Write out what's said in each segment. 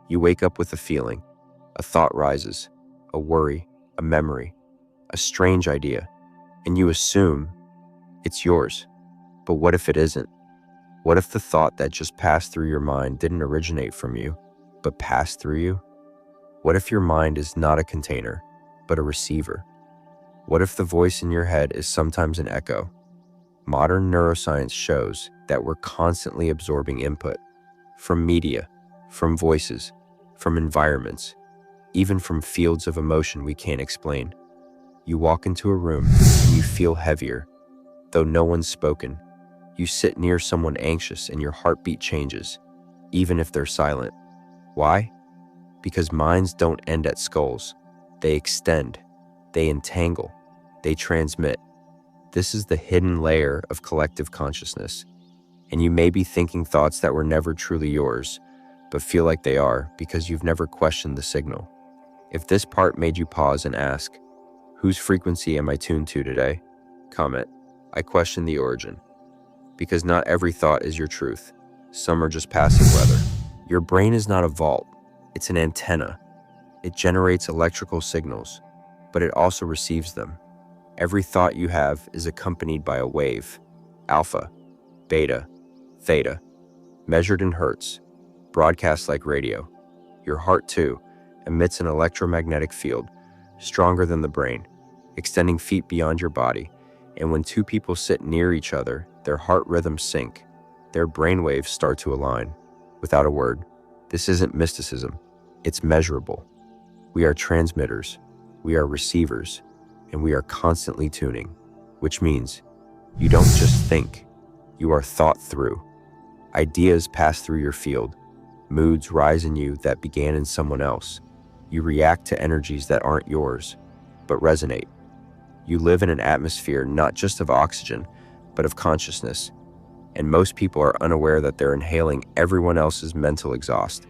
You wake up with a feeling, a thought rises, a worry, a memory, a strange idea, and you assume it's yours. But what if it isn't? What if the thought that just passed through your mind didn't originate from you, but passed through you? What if your mind is not a container, but a receiver? What if the voice in your head is sometimes an echo? Modern neuroscience shows that we're constantly absorbing input from media, from voices, from environments, even from fields of emotion we can't explain. You walk into a room and you feel heavier, though no one's spoken. You sit near someone anxious and your heartbeat changes, even if they're silent. Why? Because minds don't end at skulls. They extend, they entangle, they transmit. This is the hidden layer of collective consciousness. And you may be thinking thoughts that were never truly yours, but feel like they are because you've never questioned the signal. If this part made you pause and ask, whose frequency am I tuned to today? Comment, I question the origin. Because not every thought is your truth. Some are just passing weather. Your brain is not a vault. It's an antenna. It generates electrical signals, but it also receives them. Every thought you have is accompanied by a wave, alpha, beta, theta, measured in hertz, broadcast like radio. Your heart, too, emits an electromagnetic field, stronger than the brain, extending feet beyond your body. And when two people sit near each other, their heart rhythms sync. Their brainwaves start to align. Without a word, this isn't mysticism. It's measurable. We are transmitters, we are receivers, and we are constantly tuning, which means you don't just think, you are thought through. Ideas pass through your field. Moods rise in you that began in someone else. You react to energies that aren't yours, but resonate. You live in an atmosphere not just of oxygen, but of consciousness. And most people are unaware that they're inhaling everyone else's mental exhaust.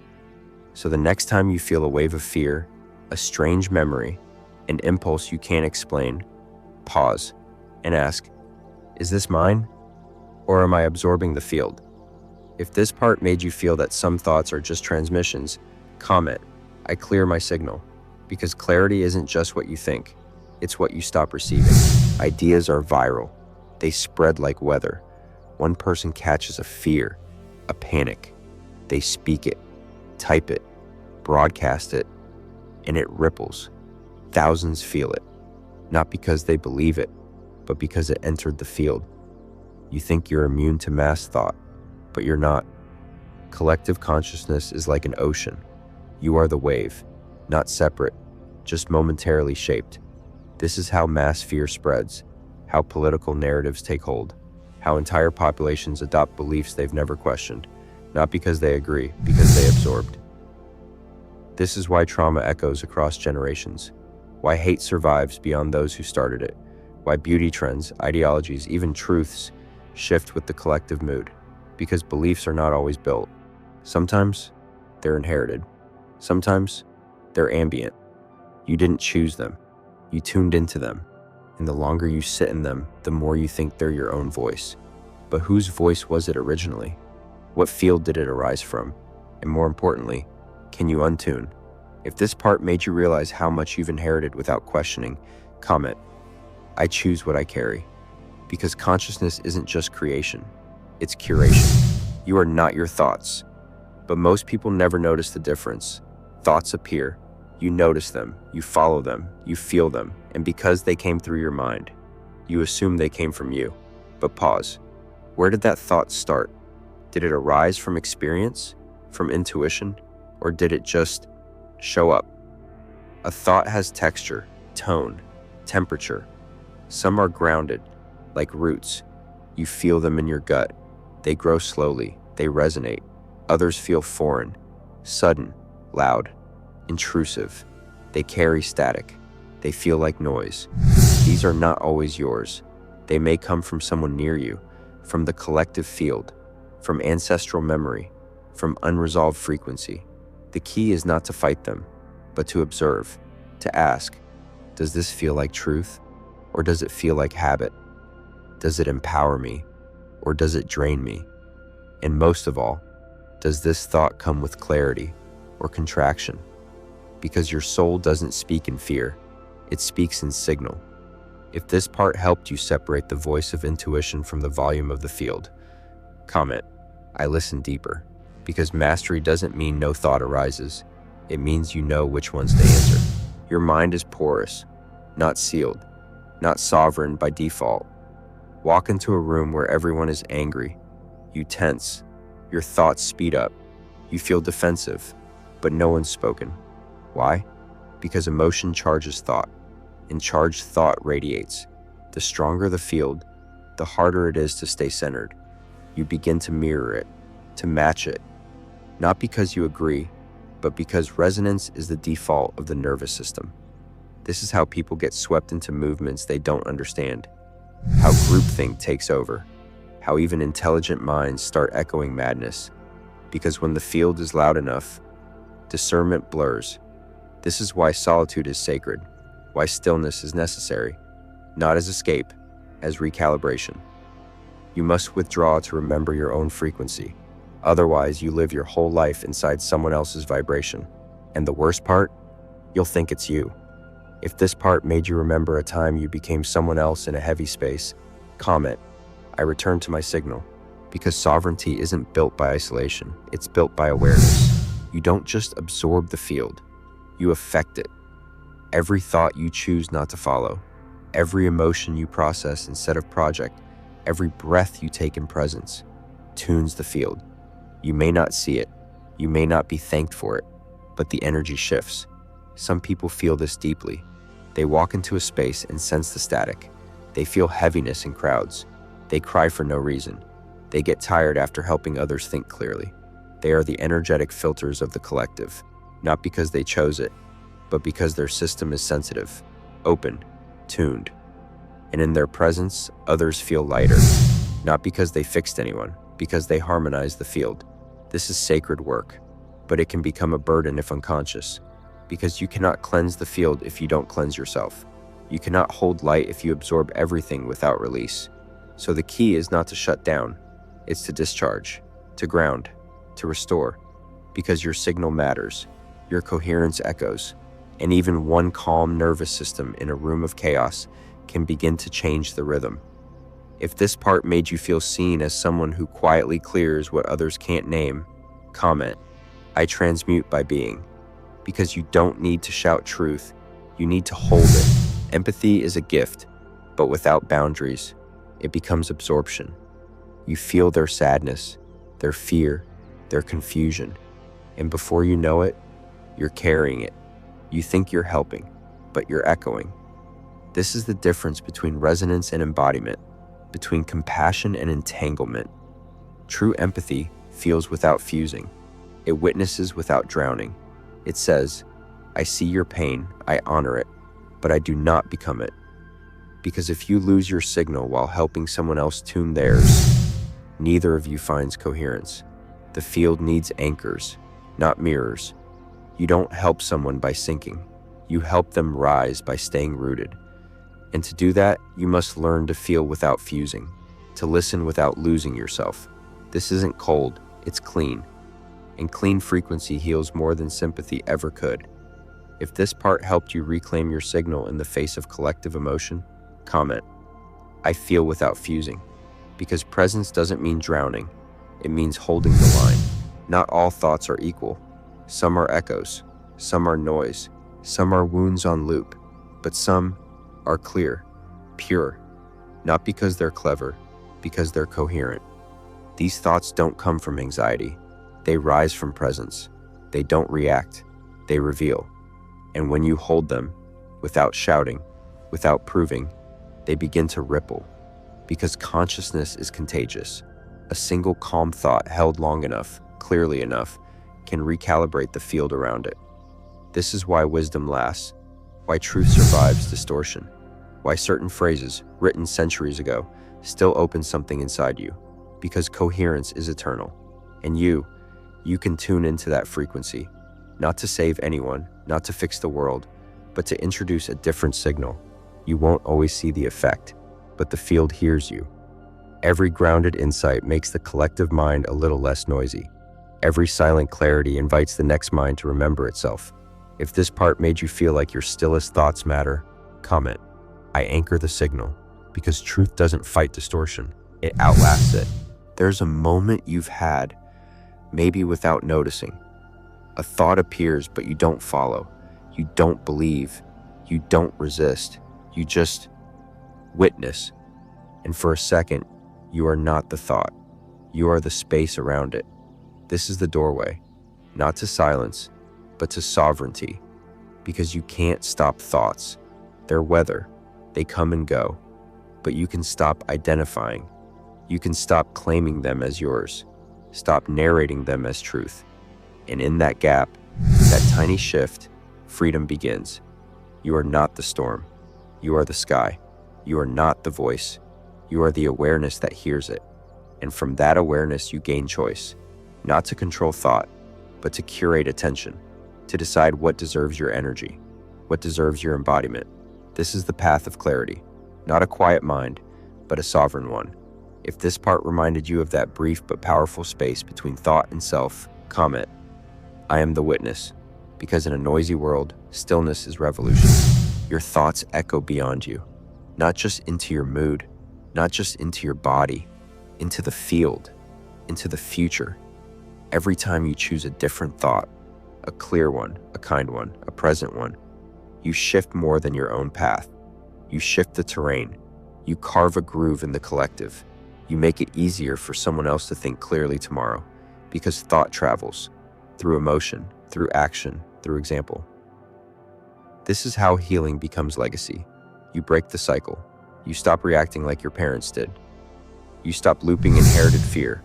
So the next time you feel a wave of fear, a strange memory, an impulse you can't explain, pause and ask, is this mine? Or am I absorbing the field? If this part made you feel that some thoughts are just transmissions, comment, I clear my signal. Because clarity isn't just what you think, it's what you stop receiving. Ideas are viral. They spread like weather. One person catches a fear, a panic. They speak it, type it, broadcast it, and it ripples. Thousands feel it, not because they believe it, but because it entered the field. You think you're immune to mass thought, but you're not. Collective consciousness is like an ocean. You are the wave, not separate, just momentarily shaped. This is how mass fear spreads, how political narratives take hold, how entire populations adopt beliefs they've never questioned, not because they agree, because they absorbed. This is why trauma echoes across generations, why hate survives beyond those who started it, why beauty trends, ideologies, even truths shift with the collective mood, because beliefs are not always built. Sometimes they're inherited. Sometimes they're ambient. You didn't choose them. You tuned into them. And the longer you sit in them, the more you think they're your own voice. But whose voice was it originally? What field did it arise from? And more importantly, can you untune? If this part made you realize how much you've inherited without questioning, comment, I choose what I carry. Because consciousness isn't just creation, it's curation. You are not your thoughts. But most people never notice the difference. Thoughts appear. You notice them, you follow them, you feel them, and because they came through your mind, you assume they came from you. But pause. Where did that thought start? Did it arise from experience, from intuition, or did it just show up? A thought has texture, tone, temperature. Some are grounded, like roots. You feel them in your gut. They grow slowly, they resonate. Others feel foreign, sudden, loud, intrusive. They carry static. They feel like noise. These are not always yours. They may come from someone near you, from the collective field, from ancestral memory, from unresolved frequency. The key is not to fight them, but to observe, to ask, does this feel like truth, or does it feel like habit? Does it empower me, or does it drain me? And most of all, does this thought come with clarity, or contraction, because your soul doesn't speak in fear, it speaks in signal. If this part helped you separate the voice of intuition from the volume of the field, comment, I listen deeper, because mastery doesn't mean no thought arises. It means you know which ones to answer. Your mind is porous, not sealed, not sovereign by default. Walk into a room where everyone is angry. You tense. Your thoughts speed up. You feel defensive, but no one's spoken. Why? Because emotion charges thought, and charged thought radiates. The stronger the field, the harder it is to stay centered. You begin to mirror it, to match it, not because you agree, but because resonance is the default of the nervous system. This is how people get swept into movements they don't understand, how groupthink takes over, how even intelligent minds start echoing madness. Because when the field is loud enough, discernment blurs. This is why solitude is sacred, why stillness is necessary, not as escape, as recalibration. You must withdraw to remember your own frequency. Otherwise, you live your whole life inside someone else's vibration. And the worst part? You'll think it's you. If this part made you remember a time you became someone else in a heavy space, comment, I return to my signal. Because sovereignty isn't built by isolation, it's built by awareness. You don't just absorb the field, you affect it. Every thought you choose not to follow, every emotion you process instead of project, every breath you take in presence, tunes the field. You may not see it, you may not be thanked for it, but the energy shifts. Some people feel this deeply. They walk into a space and sense the static. They feel heaviness in crowds. They cry for no reason. They get tired after helping others think clearly. They are the energetic filters of the collective, not because they chose it, but because their system is sensitive, open, tuned. And in their presence, others feel lighter, not because they fixed anyone, because they harmonized the field. This is sacred work, but it can become a burden if unconscious, because you cannot cleanse the field if you don't cleanse yourself. You cannot hold light if you absorb everything without release. So the key is not to shut down, it's to discharge, to ground, to restore, because your signal matters, your coherence echoes, and even one calm nervous system in a room of chaos can begin to change the rhythm. If this part made you feel seen as someone who quietly clears what others can't name, comment, I transmute by being. Because you don't need to shout truth, you need to hold it. Empathy is a gift, but without boundaries, it becomes absorption. You feel their sadness, their fear, their confusion, and before you know it, you're carrying it. You think you're helping, but you're echoing. This is the difference between resonance and embodiment, between compassion and entanglement. True empathy feels without fusing. It witnesses without drowning. It says, I see your pain, I honor it, but I do not become it. Because if you lose your signal while helping someone else tune theirs, neither of you finds coherence. The field needs anchors, not mirrors. You don't help someone by sinking. You help them rise by staying rooted. And to do that, you must learn to feel without fusing, to listen without losing yourself. This isn't cold, it's clean. And clean frequency heals more than sympathy ever could. If this part helped you reclaim your signal in the face of collective emotion, comment, I feel without fusing. Because presence doesn't mean drowning, it means holding the line. Not all thoughts are equal. Some are echoes, some are noise, some are wounds on loop, but some are clear, pure, not because they're clever, because they're coherent. These thoughts don't come from anxiety. They rise from presence. They don't react. They reveal. And when you hold them, without shouting, without proving, they begin to ripple. Because consciousness is contagious. A single calm thought held long enough, clearly enough, can recalibrate the field around it. This is why wisdom lasts, why truth survives distortion, why certain phrases, written centuries ago, still open something inside you. Because coherence is eternal. And you can tune into that frequency, not to save anyone, not to fix the world, but to introduce a different signal. You won't always see the effect, but the field hears you. Every grounded insight makes the collective mind a little less noisy. Every silent clarity invites the next mind to remember itself. If this part made you feel like your stillest thoughts matter, comment, I anchor the signal, because truth doesn't fight distortion, it outlasts it. There's a moment you've had, maybe without noticing. A thought appears, but you don't follow. You don't believe. You don't resist. You just witness. And for a second, you are not the thought. You are the space around it. This is the doorway, not to silence, but to sovereignty. Because you can't stop thoughts. They're weather. They come and go. But you can stop identifying. You can stop claiming them as yours. Stop narrating them as truth. And in that gap, that tiny shift, freedom begins. You are not the storm. You are the sky. You are not the voice. You are the awareness that hears it. And from that awareness, you gain choice. Not to control thought, but to curate attention. To decide what deserves your energy. What deserves your embodiment. This is the path of clarity. Not a quiet mind, but a sovereign one. If this part reminded you of that brief but powerful space between thought and self, comment, I am the witness, because in a noisy world, stillness is revolution. Your thoughts echo beyond you, not just into your mood, not just into your body, into the field, into the future. Every time you choose a different thought, a clear one, a kind one, a present one, you shift more than your own path. You shift the terrain. You carve a groove in the collective. You make it easier for someone else to think clearly tomorrow, because thought travels through emotion, through action, through example. This is how healing becomes legacy. You break the cycle. You stop reacting like your parents did. You stop looping inherited fear.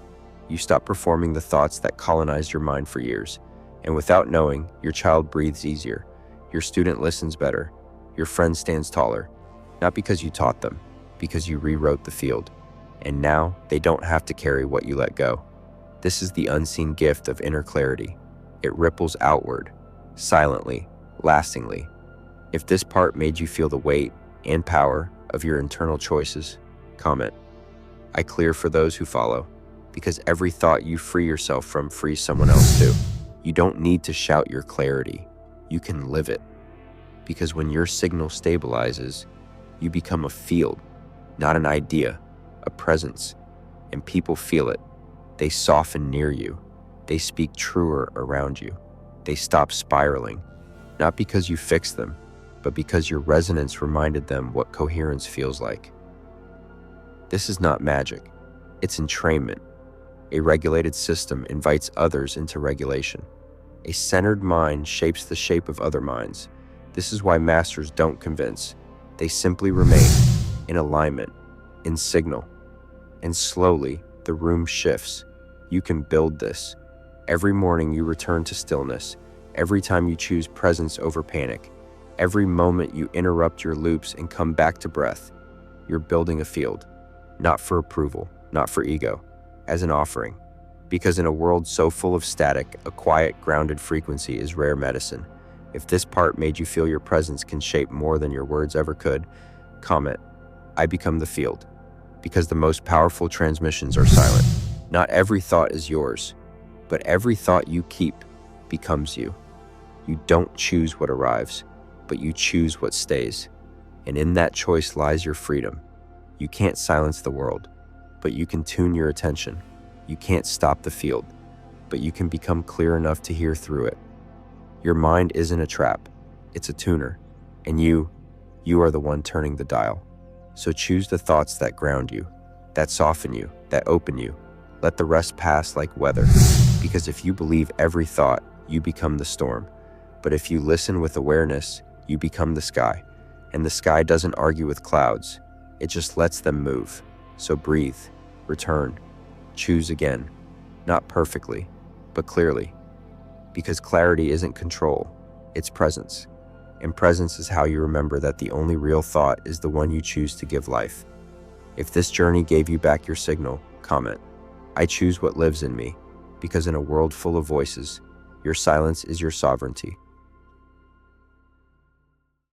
You stop performing the thoughts that colonized your mind for years. And without knowing, your child breathes easier. Your student listens better. Your friend stands taller. Not because you taught them, because you rewrote the field. And now they don't have to carry what you let go. This is the unseen gift of inner clarity. It ripples outward, silently, lastingly. If this part made you feel the weight and power of your internal choices, comment, I clear for those who follow, because every thought you free yourself from frees someone else too. You don't need to shout your clarity. You can live it. Because when your signal stabilizes, you become a field, not an idea, a presence, and people feel it. They soften near you. They speak truer around you. They stop spiraling, not because you fixed them, but because your resonance reminded them what coherence feels like. This is not magic. It's entrainment. A regulated system invites others into regulation. A centered mind shapes the shape of other minds. This is why masters don't convince. They simply remain in alignment, in signal. And slowly, the room shifts. You can build this. Every morning you return to stillness. Every time you choose presence over panic. Every moment you interrupt your loops and come back to breath. You're building a field. Not for approval, not for ego. As an offering. Because in a world so full of static, a quiet, grounded frequency is rare medicine. If this part made you feel your presence can shape more than your words ever could, comment, I become the field. Because the most powerful transmissions are silent. Not every thought is yours, but every thought you keep becomes you. You don't choose what arrives, but you choose what stays. And in that choice lies your freedom. You can't silence the world, but you can tune your attention. You can't stop the field, but you can become clear enough to hear through it. Your mind isn't a trap, it's a tuner, and you are the one turning the dial. So choose the thoughts that ground you, that soften you, that open you. Let the rest pass like weather, because if you believe every thought, you become the storm. But if you listen with awareness, you become the sky, and the sky doesn't argue with clouds, it just lets them move. So breathe, return, choose again, not perfectly, but clearly. Because clarity isn't control, it's presence. And presence is how you remember that the only real thought is the one you choose to give life. If this journey gave you back your signal, comment, I choose what lives in me, because in a world full of voices, your silence is your sovereignty.